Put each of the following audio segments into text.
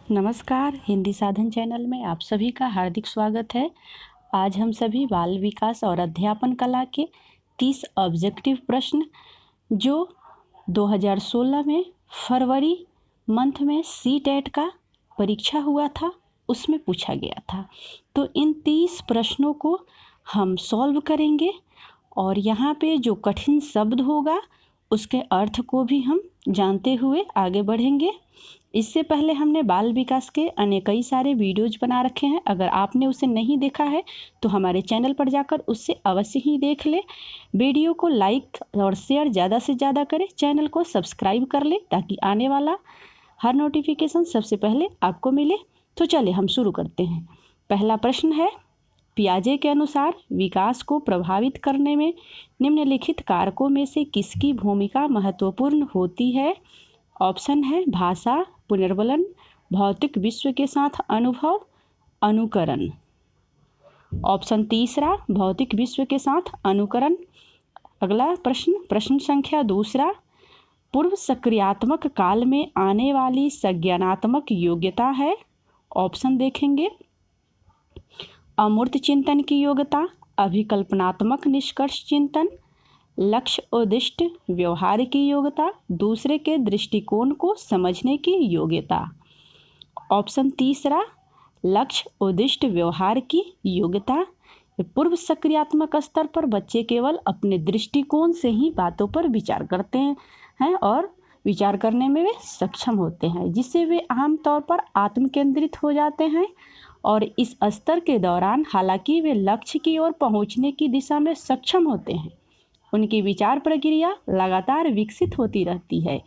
नमस्कार, हिंदी साधन चैनल में आप सभी का हार्दिक स्वागत है। आज हम सभी बाल विकास और अध्यापन कला के 30 ऑब्जेक्टिव प्रश्न जो 2016 में फरवरी मंथ में सीटेट का परीक्षा हुआ था उसमें पूछा गया था। तो इन 30 प्रश्नों को हम सॉल्व करेंगे और यहाँ पे जो कठिन शब्द होगा उसके अर्थ को भी हम जानते हुए आगे बढ़ेंगे। इससे पहले हमने बाल विकास के कई सारे वीडियोज बना रखे हैं। अगर आपने उसे नहीं देखा है तो हमारे चैनल पर जाकर उससे अवश्य ही देख ले। वीडियो को लाइक और शेयर ज़्यादा से ज़्यादा करें, चैनल को सब्सक्राइब कर ले ताकि आने वाला हर नोटिफिकेशन सबसे पहले आपको मिले। तो चलिए हम शुरू करते हैं। पहला प्रश्न है, पियाजे के अनुसार विकास को प्रभावित करने में निम्नलिखित कारकों में से किसकी भूमिका महत्वपूर्ण होती है? ऑप्शन है भाषा, पुनर्वलन, भौतिक विश्व के साथ अनुभव, अनुकरण। ऑप्शन तीसरा भौतिक विश्व के साथ अनुकरण। अगला प्रश्न संख्या दूसरा, पूर्व सक्रियात्मक काल में आने वाली संज्ञानात्मक योग्यता है। ऑप्शन देखेंगे, अमूर्त चिंतन की योग्यता, अभिकल्पनात्मक निष्कर्ष चिंतन, लक्ष्य उद्दिष्ट व्यवहार की योग्यता, दूसरे के दृष्टिकोण को समझने की योग्यता। ऑप्शन तीसरा लक्ष्य उद्दिष्ट व्यवहार की योग्यता। पूर्व सक्रियात्मक स्तर पर बच्चे केवल अपने दृष्टिकोण से ही बातों पर विचार करते हैं और विचार करने में वे सक्षम होते हैं, जिससे वे आमतौर पर आत्म केंद्रित हो जाते हैं और इस स्तर के दौरान हालांकि वे लक्ष्य की ओर पहुंचने की दिशा में सक्षम होते हैं, उनकी विचार प्रक्रिया लगातार विकसित होती रहती है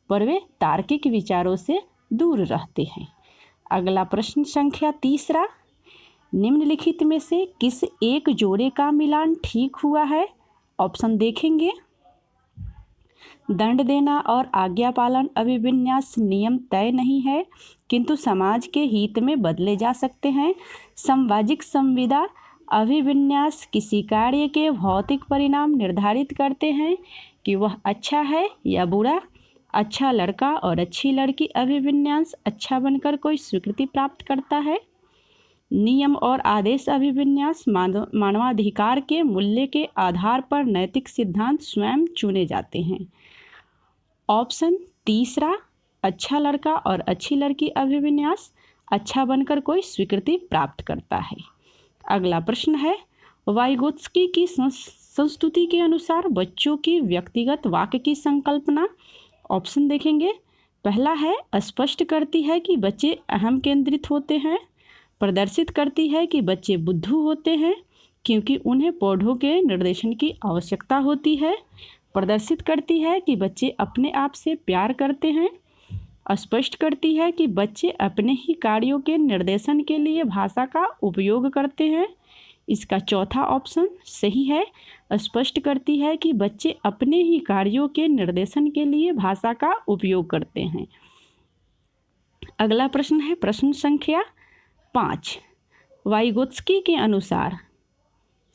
पर वे तार्किक विचारों से दूर रहते हैं। अगला प्रश्न संख्या तीसरा, निम्नलिखित में से किस एक जोड़े का मिलान ठीक हुआ है? ऑप्शन देखेंगे, दंड देना और आज्ञा पालन अभिविन्यास नियम तय नहीं है किंतु समाज के हित में बदले जा सकते हैं। समवाजिक संविदा अभिविन्यास किसी कार्य के भौतिक परिणाम निर्धारित करते हैं कि वह अच्छा है या बुरा। अच्छा लड़का और अच्छी लड़की अभिविन्यास अच्छा बनकर कोई स्वीकृति प्राप्त करता है। नियम और आदेश अभिविन्यास मानवाधिकार के मूल्य के आधार पर नैतिक सिद्धांत स्वयं चुने जाते हैं। ऑप्शन तीसरा अच्छा लड़का और अच्छी लड़की अभिविन्यास अच्छा बनकर कोई स्वीकृति प्राप्त करता है। अगला प्रश्न है, वाइगोत्स्की की संस्तुति के अनुसार बच्चों की व्यक्तिगत वाक्य की संकल्पना। ऑप्शन देखेंगे, पहला है स्पष्ट करती है कि बच्चे अहम केंद्रित होते हैं, प्रदर्शित करती है कि बच्चे बुद्धू होते हैं क्योंकि उन्हें पौधों के निर्देशन की आवश्यकता होती है, प्रदर्शित करती है कि बच्चे अपने आप से प्यार करते हैं, स्पष्ट करती है कि बच्चे अपने ही कार्यों के निर्देशन के लिए भाषा का उपयोग करते हैं। इसका चौथा ऑप्शन सही है, स्पष्ट करती है कि बच्चे अपने ही कार्यों के निर्देशन के लिए भाषा का उपयोग करते हैं। अगला प्रश्न है प्रश्न संख्या 5, वाइगोत्स्की के अनुसार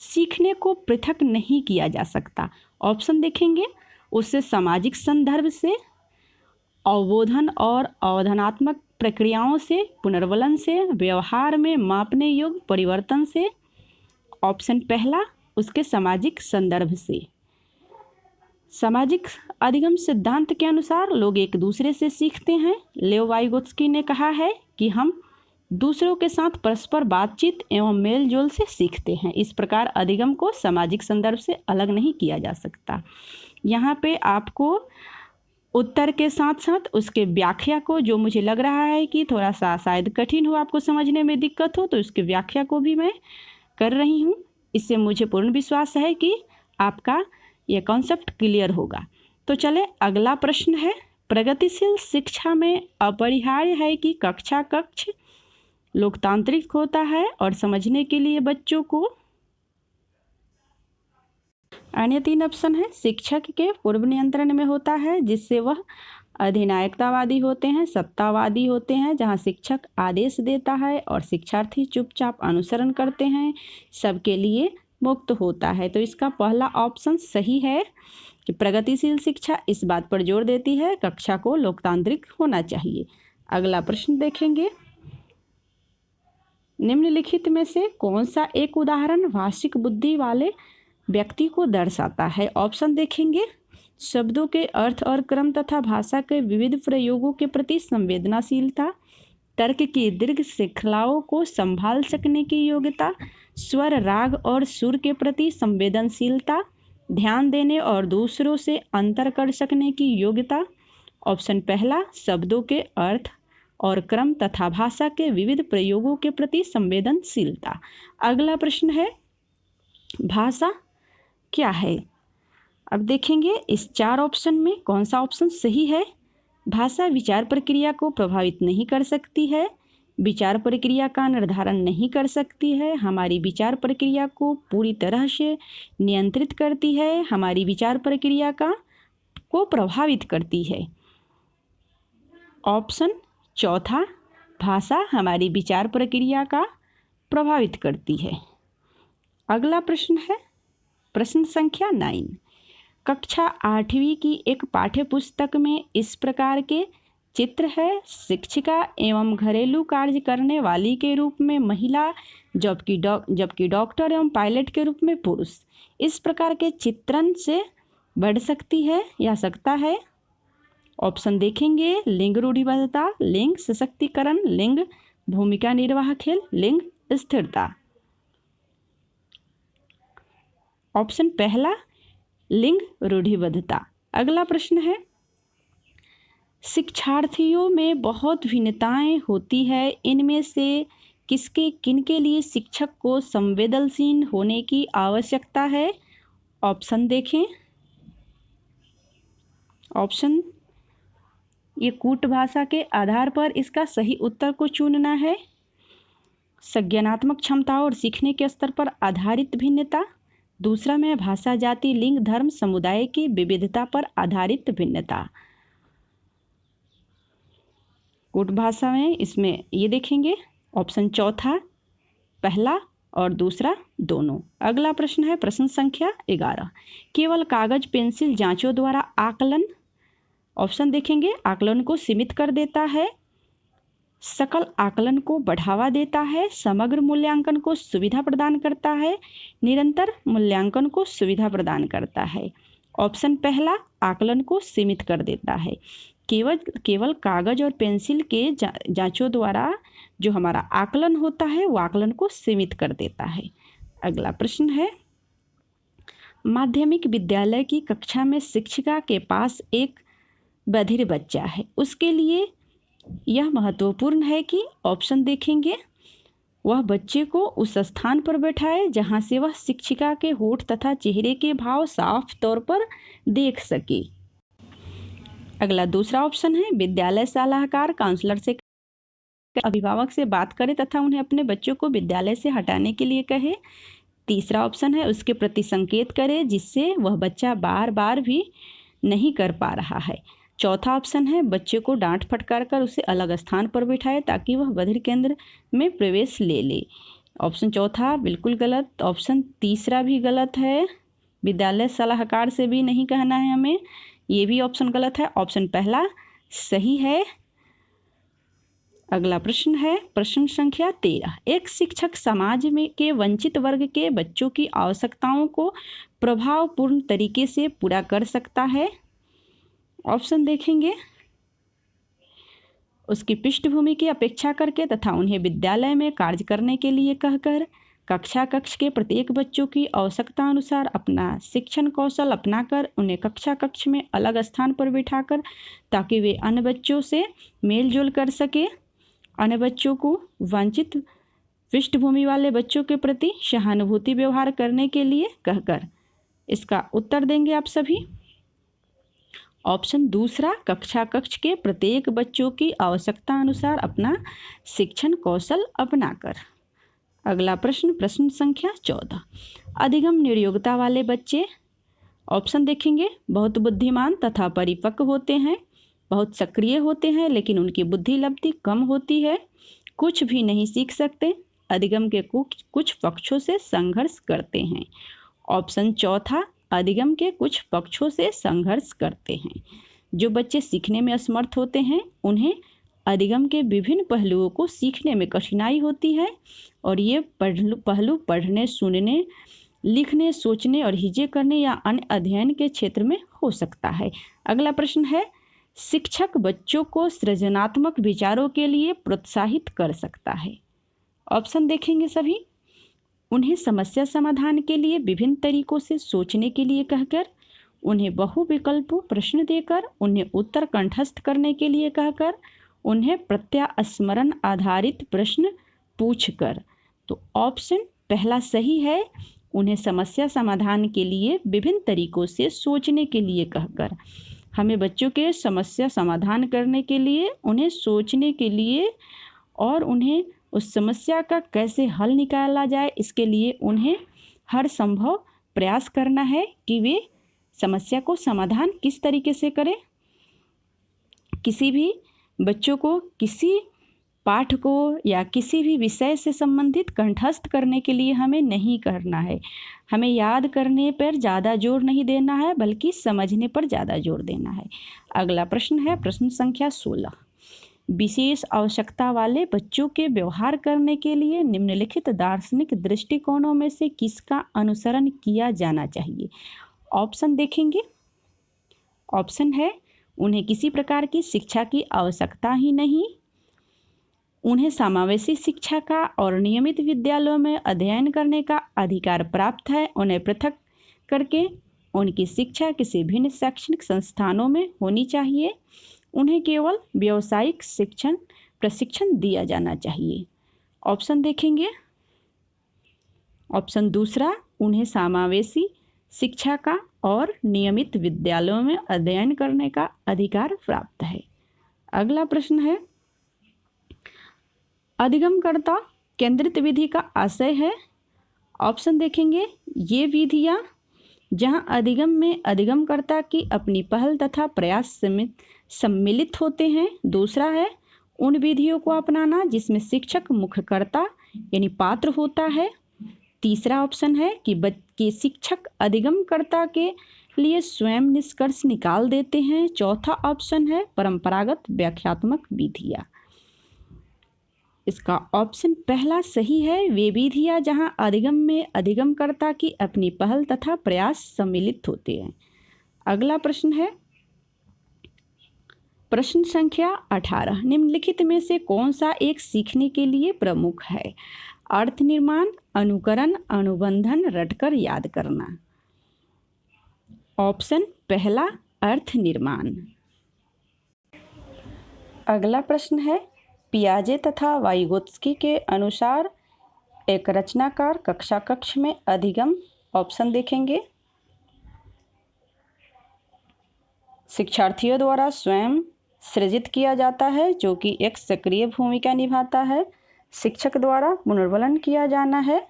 सीखने को पृथक नहीं किया जा सकता। ऑप्शन देखेंगे, उससे सामाजिक संदर्भ से, अवबोधन और अवधारणात्मक प्रक्रियाओं से, पुनर्वलन से, व्यवहार में मापने योग्य परिवर्तन से। ऑप्शन पहला उसके सामाजिक संदर्भ से। सामाजिक अधिगम सिद्धांत के अनुसार लोग एक दूसरे से सीखते हैं। लेओ वाइगोत्स्की ने कहा है कि हम दूसरों के साथ परस्पर बातचीत एवं मेल जोल से सीखते हैं। इस प्रकार अधिगम को सामाजिक संदर्भ से अलग नहीं किया जा सकता। यहाँ पे आपको उत्तर के साथ साथ उसके व्याख्या को, जो मुझे लग रहा है कि थोड़ा सा शायद कठिन हो, आपको समझने में दिक्कत हो, तो उसकी व्याख्या को भी मैं कर रही हूँ। इससे मुझे पूर्ण विश्वास है कि आपका यह कॉन्सेप्ट क्लियर होगा। तो चले अगला प्रश्न है, प्रगतिशील शिक्षा में अपरिहार्य है कि कक्षा कक्ष लोकतांत्रिक होता है और समझने के लिए बच्चों को। अन्य 3 ऑप्शन है, शिक्षक के पूर्व नियंत्रण में होता है जिससे वह अधिनायकतावादी होते हैं, सत्तावादी होते हैं जहां शिक्षक आदेश देता है और शिक्षार्थी चुपचाप अनुसरण करते हैं, सबके लिए मुक्त होता है। तो इसका पहला ऑप्शन सही है कि प्रगतिशील शिक्षा इस बात पर जोर देती है कक्षा को लोकतांत्रिक होना चाहिए। अगला प्रश्न देखेंगे, निम्नलिखित में से कौन सा एक उदाहरण भाषिक बुद्धि वाले व्यक्ति को दर्शाता है? ऑप्शन देखेंगे, शब्दों के अर्थ और क्रम तथा भाषा के विविध प्रयोगों के प्रति संवेदनशीलता, तर्क की दीर्घ श्रृंखलाओं को संभाल सकने की योग्यता, स्वर राग और सुर के प्रति संवेदनशीलता, ध्यान देने और दूसरों से अंतर कर सकने की योग्यता। ऑप्शन पहला, शब्दों के अर्थ और क्रम तथा भाषा के विविध प्रयोगों के प्रति संवेदनशीलता। अगला प्रश्न है, भाषा क्या है? अब देखेंगे इस 4 ऑप्शन में कौन सा ऑप्शन सही है। भाषा विचार प्रक्रिया को प्रभावित नहीं कर सकती है, विचार प्रक्रिया का निर्धारण नहीं कर सकती है, हमारी विचार प्रक्रिया को पूरी तरह से नियंत्रित करती है, हमारी विचार प्रक्रिया को प्रभावित करती है। ऑप्शन चौथा, भाषा हमारी विचार प्रक्रिया का प्रभावित करती है। अगला प्रश्न है प्रश्न संख्या 9। कक्षा 8वीं की एक पाठ्य पुस्तक में इस प्रकार के चित्र है। शिक्षिका एवं घरेलू कार्य करने वाली के रूप में महिला, जबकि डॉक्टर एवं पायलट के रूप में पुरुष। इस प्रकार के चित्रण से बढ़ सकती है या सकता है। ऑप्शन देखेंगे, लिंग रूढ़िबद्धता, लिंग सशक्तिकरण, लिंग भूमिका निर्वाह खेल, लिंग स्थिरता। ऑप्शन पहला, लिंग रूढ़िबद्धता। अगला प्रश्न है, शिक्षार्थियों में बहुत भिन्नताएं होती है, इनमें से किनके लिए शिक्षक को संवेदनशील होने की आवश्यकता है? ऑप्शन देखें। ऑप्शन, ये कूट भाषा के आधार पर इसका सही उत्तर को चुनना है। संज्ञानात्मक क्षमता और सीखने के स्तर पर आधारित भिन्नता। दूसरा में भाषा, जाति, लिंग, धर्म, समुदाय की विविधता पर आधारित भिन्नता। कूट भाषा में इसमें ये देखेंगे, ऑप्शन चौथा, पहला और दूसरा दोनों। अगला प्रश्न है प्रश्न संख्या 11। केवल कागज पेंसिल जांचों द्वारा आकलन। ऑप्शन देखेंगे, आकलन को सीमित कर देता है, सकल आकलन को बढ़ावा देता है, समग्र मूल्यांकन को सुविधा प्रदान करता है, निरंतर मूल्यांकन को सुविधा प्रदान करता है। ऑप्शन पहला, आकलन को सीमित कर देता है। केवल कागज और पेंसिल के जांचों द्वारा जो हमारा आकलन होता है वो आकलन को सीमित कर देता है। अगला प्रश्न है, माध्यमिक विद्यालय की कक्षा में शिक्षिका के पास एक बधिर बच्चा है, उसके लिए यह महत्वपूर्ण है कि ऑप्शन देखेंगे, वह बच्चे को उस स्थान पर बैठाए जहां से वह शिक्षिका के होठ तथा चेहरे के भाव साफ तौर पर देख सके। अगला दूसरा ऑप्शन है, विद्यालय सलाहकार काउंसलर से अभिभावक से बात करे तथा उन्हें अपने बच्चों को विद्यालय से हटाने के लिए कहे। तीसरा ऑप्शन है, उसके प्रति संकेत करे जिससे वह बच्चा बार बार भी नहीं कर पा रहा है। चौथा ऑप्शन है, बच्चे को डांट फटकार कर उसे अलग स्थान पर बिठाए ताकि वह बधिर केंद्र में प्रवेश ले ले। ऑप्शन चौथा बिल्कुल गलत। ऑप्शन तीसरा भी गलत है, विद्यालय सलाहकार से भी नहीं कहना है हमें, ये भी ऑप्शन गलत है। ऑप्शन पहला सही है। अगला प्रश्न है प्रश्न संख्या 13। एक शिक्षक समाज में के वंचित वर्ग के बच्चों की आवश्यकताओं को प्रभावपूर्ण तरीके से पूरा कर सकता है। ऑप्शन देखेंगे, उसकी पृष्ठभूमि की अपेक्षा करके तथा उन्हें विद्यालय में कार्य करने के लिए कहकर, कक्ष के प्रत्येक बच्चों की आवश्यकता अनुसार अपना शिक्षण कौशल अपनाकर, उन्हें कक्ष में अलग स्थान पर बिठाकर ताकि वे अन्य बच्चों से मेलजोल कर सके, अन्य बच्चों को वंचित पृष्ठभूमि वाले बच्चों के प्रति सहानुभूति व्यवहार करने के लिए कहकर। इसका उत्तर देंगे आप सभी। ऑप्शन दूसरा, कक्ष के प्रत्येक बच्चों की आवश्यकता अनुसार अपना शिक्षण कौशल अपनाकर। अगला प्रश्न प्रश्न संख्या 14। अधिगम निर्योग्यता वाले बच्चे। ऑप्शन देखेंगे, बहुत बुद्धिमान तथा परिपक्व होते हैं, बहुत सक्रिय होते हैं लेकिन उनकी बुद्धि लब्धि कम होती है, कुछ भी नहीं सीख सकते, अधिगम के कुछ पक्षों से संघर्ष करते हैं। ऑप्शन चौथा, अधिगम के कुछ पक्षों से संघर्ष करते हैं। जो बच्चे सीखने में असमर्थ होते हैं उन्हें अधिगम के विभिन्न पहलुओं को सीखने में कठिनाई होती है और ये पहलू पढ़ने, सुनने, लिखने, सोचने और हिज्जे करने या अन्य अध्ययन के क्षेत्र में हो सकता है। अगला प्रश्न है, शिक्षक बच्चों को सृजनात्मक विचारों के लिए प्रोत्साहित कर सकता है। ऑप्शन देखेंगे सभी। उन्हें समस्या समाधान के लिए विभिन्न तरीकों से सोचने के लिए कहकर, उन्हें बहुविकल्पों प्रश्न देकर, उन्हें उत्तर कंठस्थ करने के लिए कहकर, उन्हें प्रत्यास्मरण आधारित प्रश्न पूछकर। तो ऑप्शन पहला सही है, उन्हें समस्या समाधान के लिए विभिन्न तरीकों से सोचने के लिए कहकर। हमें बच्चों के समस्या समाधान करने के लिए, उन्हें सोचने के लिए और उन्हें उस समस्या का कैसे हल निकाला जाए, इसके लिए उन्हें हर संभव प्रयास करना है कि वे समस्या को समाधान किस तरीके से करें। किसी भी बच्चों को किसी पाठ को या किसी भी विषय से संबंधित कंठस्थ करने के लिए हमें नहीं करना है। हमें याद करने पर ज़्यादा जोर नहीं देना है, बल्कि समझने पर ज़्यादा जोर देना है। अगला प्रश्न है प्रश्न संख्या 16। विशेष आवश्यकता वाले बच्चों के व्यवहार करने के लिए निम्नलिखित दार्शनिक दृष्टिकोणों में से किसका अनुसरण किया जाना चाहिए। ऑप्शन देखेंगे। ऑप्शन है, उन्हें किसी प्रकार की शिक्षा की आवश्यकता ही नहीं, उन्हें समावेशी शिक्षा का और नियमित विद्यालयों में अध्ययन करने का अधिकार प्राप्त है, उन्हें पृथक करके उनकी शिक्षा किसी भिन्न शैक्षणिक संस्थानों में होनी चाहिए, उन्हें केवल व्यावसायिक प्रशिक्षण दिया जाना चाहिए। ऑप्शन देखेंगे। ऑप्शन दूसरा, उन्हें समावेशी शिक्षा का और नियमित विद्यालयों में अध्ययन करने का अधिकार प्राप्त है। अगला प्रश्न है, अधिगमकर्ता केंद्रित विधि का आशय है। ऑप्शन देखेंगे। ये विधियाँ जहाँ अधिगम में अधिगमकर्ता की अपनी पहल तथा प्रयास सम्मिलित होते हैं। दूसरा है, उन विधियों को अपनाना जिसमें शिक्षक मुख्यकर्ता यानी पात्र होता है। तीसरा ऑप्शन है कि शिक्षक अधिगमकर्ता के लिए स्वयं निष्कर्ष निकाल देते हैं। चौथा ऑप्शन है परंपरागत व्याख्यात्मक विधियाँ। इसका ऑप्शन पहला सही है। वे विधियाँ जहाँ अधिगम में अधिगमकर्ता की अपनी पहल तथा प्रयास सम्मिलित होते हैं। अगला प्रश्न है प्रश्न संख्या 18। निम्नलिखित में से कौन सा एक सीखने के लिए प्रमुख है। अर्थ निर्माण, अनुकरण, अनुबंधन, रटकर याद करना। ऑप्शन पहला अर्थ निर्माण। अगला प्रश्न है, पियाजे तथा वाइगोत्स्की के अनुसार एक रचनाकार कक्षा कक्ष में अधिगम। ऑप्शन देखेंगे। शिक्षार्थियों द्वारा स्वयं सृजित किया जाता है, जो कि एक सक्रिय भूमिका निभाता है। शिक्षक द्वारा पुनर्वलन किया जाना है।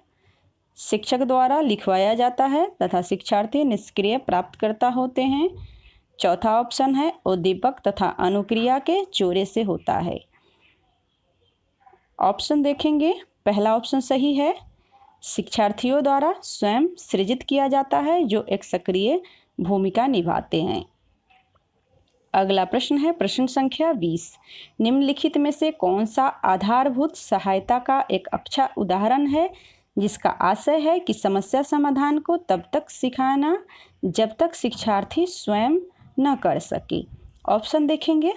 शिक्षक द्वारा लिखवाया जाता है तथा शिक्षार्थी निष्क्रिय प्राप्तकर्ता होते हैं। चौथा ऑप्शन है उद्दीपक तथा अनुक्रिया के जोरे से होता है। ऑप्शन देखेंगे। पहला ऑप्शन सही है। शिक्षार्थियों द्वारा स्वयं सृजित किया जाता है, जो एक सक्रिय भूमिका निभाते हैं। अगला प्रश्न है प्रश्न संख्या 20। निम्नलिखित में से कौन सा आधारभूत सहायता का एक अच्छा उदाहरण है जिसका आशय है कि समस्या समाधान को तब तक सिखाना जब तक शिक्षार्थी स्वयं न कर सके। ऑप्शन देखेंगे।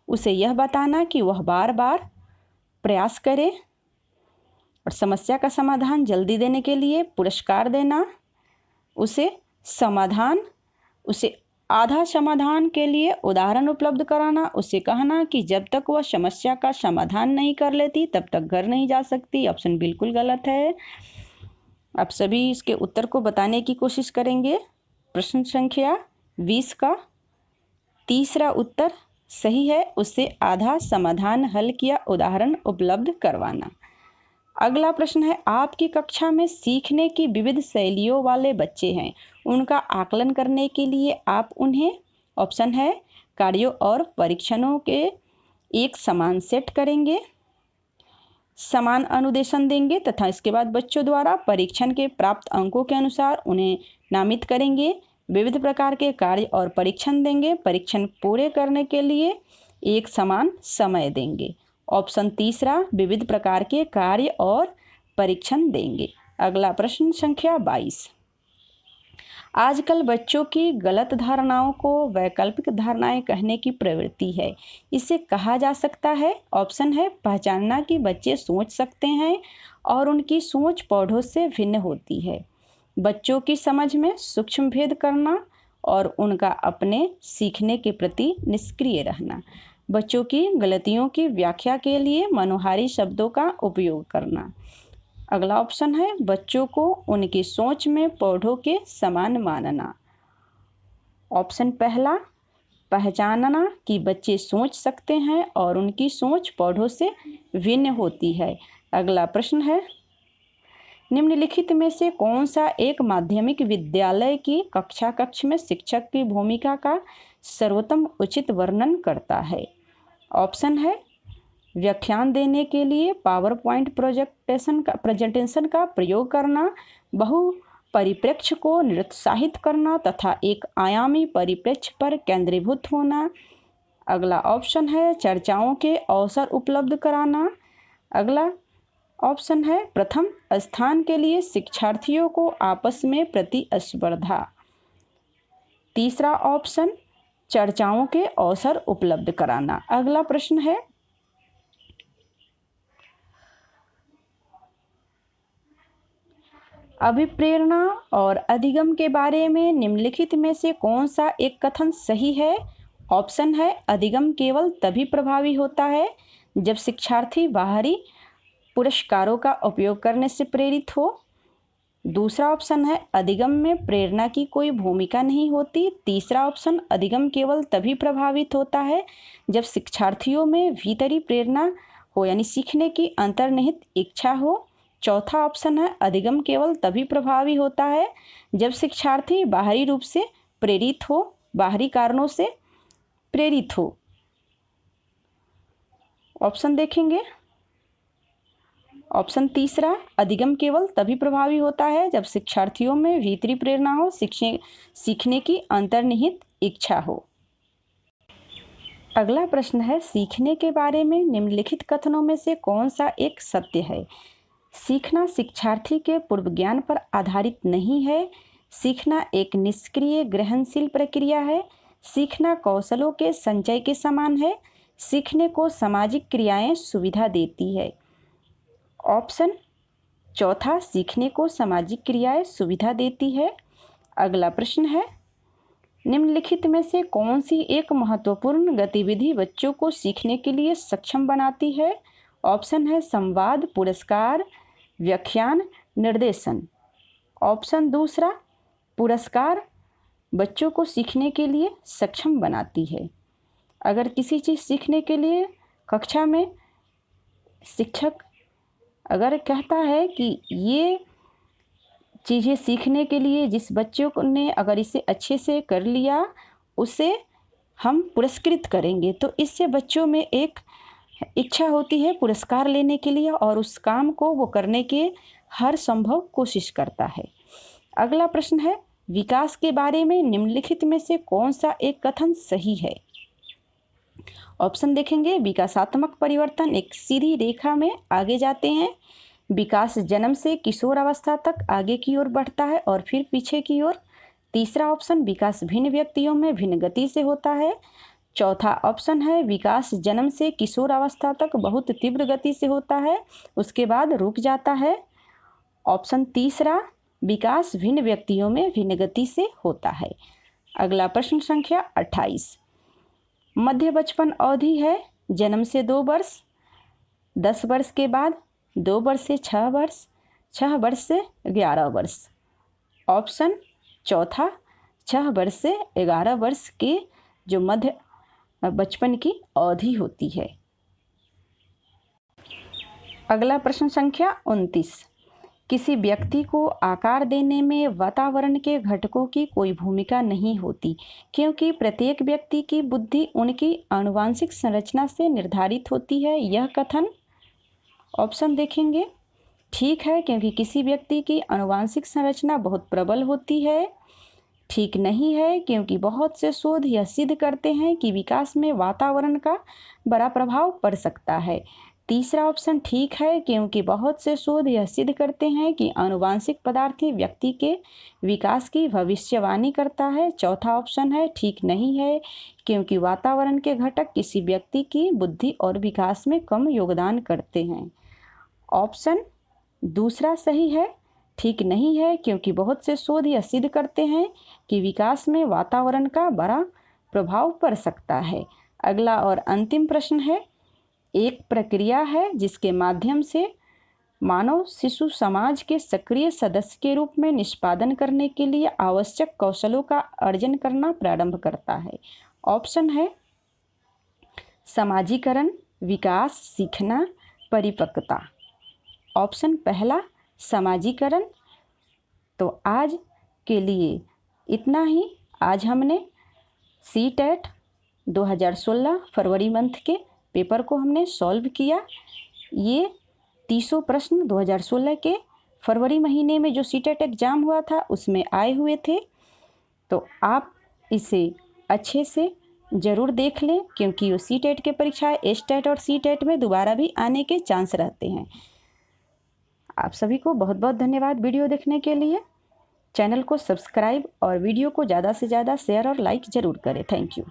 उसे यह बताना कि वह बार बार प्रयास करे और समस्या का समाधान जल्दी देने के लिए पुरस्कार देना। उसे आधा समाधान के लिए उदाहरण उपलब्ध कराना। उसे कहना कि जब तक वह समस्या का समाधान नहीं कर लेती तब तक घर नहीं जा सकती। ऑप्शन बिल्कुल गलत है। आप सभी इसके उत्तर को बताने की कोशिश करेंगे। प्रश्न संख्या 20 का तीसरा उत्तर सही है। उससे आधा समाधान हल किया उदाहरण उपलब्ध करवाना। अगला प्रश्न है, आपकी कक्षा में सीखने की विविध शैलियों वाले बच्चे हैं, उनका आकलन करने के लिए आप उन्हें, ऑप्शन है, कार्यों और परीक्षणों के एक समान सेट करेंगे, समान अनुदेशन देंगे तथा इसके बाद बच्चों द्वारा परीक्षण के प्राप्त अंकों के अनुसार उन्हें नामित करेंगे। विविध प्रकार के कार्य और परीक्षण देंगे। परीक्षण पूरे करने के लिए एक समान समय देंगे। ऑप्शन तीसरा, विविध प्रकार के कार्य और परीक्षण देंगे। अगला प्रश्न संख्या 22। आजकल बच्चों की गलत धारणाओं को वैकल्पिक धारणाएं कहने की प्रवृत्ति है, इसे कहा जा सकता है। ऑप्शन है, पहचानना कि बच्चे सोच सकते हैं और उनकी सोच पौधों से भिन्न होती है, बच्चों की समझ में सूक्ष्म भेद करना और उनका अपने सीखने के प्रति निष्क्रिय रहना, बच्चों की गलतियों की व्याख्या के लिए मनोहारी शब्दों का उपयोग करना। अगला ऑप्शन है, बच्चों को उनकी सोच में पौधों के समान मानना। ऑप्शन पहला, पहचानना कि बच्चे सोच सकते हैं और उनकी सोच पौधों से भिन्न होती है। अगला प्रश्न है, निम्नलिखित में से कौन सा एक माध्यमिक विद्यालय की कक्ष में शिक्षक की भूमिका का सर्वोत्तम उचित वर्णन करता है। ऑप्शन है, व्याख्यान देने के लिए पावर पॉइंट प्रेजेंटेशन का प्रयोग करना, बहु परिप्रेक्ष्य को निरुत्साहित करना तथा एक आयामी परिप्रेक्ष्य पर केंद्रीभूत होना। अगला ऑप्शन है, चर्चाओं के अवसर उपलब्ध कराना। अगला ऑप्शन है, प्रथम स्थान के लिए शिक्षार्थियों को आपस में प्रतिस्पर्धा। तीसरा ऑप्शन, चर्चाओं के अवसर उपलब्ध कराना। अगला प्रश्न है, अभिप्रेरणा और अधिगम के बारे में निम्नलिखित में से कौन सा एक कथन सही है। ऑप्शन है, अधिगम केवल तभी प्रभावी होता है जब शिक्षार्थी बाहरी पुरस्कारों का उपयोग करने से प्रेरित हो। दूसरा ऑप्शन है, अधिगम में प्रेरणा की कोई भूमिका नहीं होती। तीसरा ऑप्शन, अधिगम केवल तभी प्रभावित होता है जब शिक्षार्थियों में भीतरी प्रेरणा हो, यानी सीखने की अंतर्निहित इच्छा हो। चौथा ऑप्शन है, अधिगम केवल तभी प्रभावी होता है जब शिक्षार्थी बाहरी रूप से प्रेरित हो, बाहरी कारणों से प्रेरित हो। ऑप्शन देखेंगे। ऑप्शन तीसरा, अधिगम केवल तभी प्रभावी होता है जब शिक्षार्थियों में भीतरी प्रेरणा हो, सीखने की अंतर्निहित इच्छा हो। अगला प्रश्न है, सीखने के बारे में निम्नलिखित कथनों में से कौन सा एक सत्य है। सीखना शिक्षार्थी के पूर्व ज्ञान पर आधारित नहीं है। सीखना एक निष्क्रिय ग्रहणशील प्रक्रिया है। सीखना कौशलों के संचय के समान है। सीखने को सामाजिक क्रियाएं सुविधा देती है। ऑप्शन चौथा, सीखने को सामाजिक क्रियाएं सुविधा देती है। अगला प्रश्न है, निम्नलिखित में से कौन सी एक महत्वपूर्ण गतिविधि बच्चों को सीखने के लिए सक्षम बनाती है। ऑप्शन है, संवाद, पुरस्कार, व्याख्यान, निर्देशन। ऑप्शन दूसरा, पुरस्कार बच्चों को सीखने के लिए सक्षम बनाती है। अगर किसी चीज़ सीखने के लिए कक्षा में शिक्षक अगर कहता है कि ये चीज़ें सीखने के लिए जिस बच्चों ने अगर इसे अच्छे से कर लिया उसे हम पुरस्कृत करेंगे, तो इससे बच्चों में एक इच्छा होती है पुरस्कार लेने के लिए और उस काम को वो करने के हर संभव कोशिश करता है। अगला प्रश्न है, विकास के बारे में निम्नलिखित में से कौन सा एक कथन सही है। ऑप्शन देखेंगे। विकासात्मक परिवर्तन एक सीधी रेखा में आगे जाते हैं। विकास जन्म से किशोर अवस्था तक आगे की ओर बढ़ता है और फिर पीछे की ओर। तीसरा ऑप्शन, विकास भिन्न व्यक्तियों में भिन्न गति से होता है। चौथा ऑप्शन है, विकास जन्म से किशोर अवस्था तक बहुत तीव्र गति से होता है, उसके बाद रुक जाता है। ऑप्शन तीसरा, विकास भिन्न व्यक्तियों में भिन्न गति से होता है। अगला प्रश्न संख्या 28। मध्य बचपन अवधि है जन्म से 2 वर्ष, 10 वर्ष के बाद 2 वर्ष से 6 वर्ष, 6 वर्ष से 11 वर्ष। ऑप्शन चौथा, 6 वर्ष से 11 वर्ष के जो मध्य बचपन की अवधि होती है। अगला प्रश्न संख्या 29। किसी व्यक्ति को आकार देने में वातावरण के घटकों की कोई भूमिका नहीं होती, क्योंकि प्रत्येक व्यक्ति की बुद्धि उनकी आनुवांशिक संरचना से निर्धारित होती है। यह कथन। ऑप्शन देखेंगे। ठीक है, क्योंकि किसी व्यक्ति की आनुवांशिक संरचना बहुत प्रबल होती है। ठीक नहीं है, क्योंकि बहुत से शोध यह सिद्ध करते हैं कि विकास में वातावरण का बड़ा प्रभाव पड़ सकता है। तीसरा ऑप्शन ठीक है, क्योंकि बहुत से शोध यह सिद्ध करते हैं कि आनुवांशिक पदार्थ ही व्यक्ति के विकास की भविष्यवाणी करता है। चौथा ऑप्शन है ठीक नहीं है, क्योंकि वातावरण के घटक किसी व्यक्ति की बुद्धि और विकास में कम योगदान करते हैं। ऑप्शन दूसरा सही है, ठीक नहीं है, क्योंकि बहुत से शोध यह सिद्ध करते हैं कि विकास में वातावरण का बड़ा प्रभाव पड़ सकता है। अगला और अंतिम प्रश्न है, एक प्रक्रिया है जिसके माध्यम से मानव शिशु समाज के सक्रिय सदस्य के रूप में निष्पादन करने के लिए आवश्यक कौशलों का अर्जन करना प्रारंभ करता है। ऑप्शन है समाजीकरण, विकास, सीखना, परिपक्वता। ऑप्शन पहला समाजीकरण। तो आज के लिए इतना ही। आज हमने CTET 2016 फरवरी मंथ के पेपर को हमने सॉल्व किया। ये 300 प्रश्न 2016 के फरवरी महीने में जो CTET एग्ज़ाम हुआ था उसमें आए हुए थे। तो आप इसे अच्छे से ज़रूर देख लें, क्योंकि वो CTET के परीक्षाएं STET और CTET में दोबारा भी आने के चांस रहते हैं। आप सभी को बहुत बहुत धन्यवाद वीडियो देखने के लिए। चैनल को सब्सक्राइब और वीडियो को ज़्यादा से ज़्यादा शेयर और लाइक ज़रूर करें। Thank you.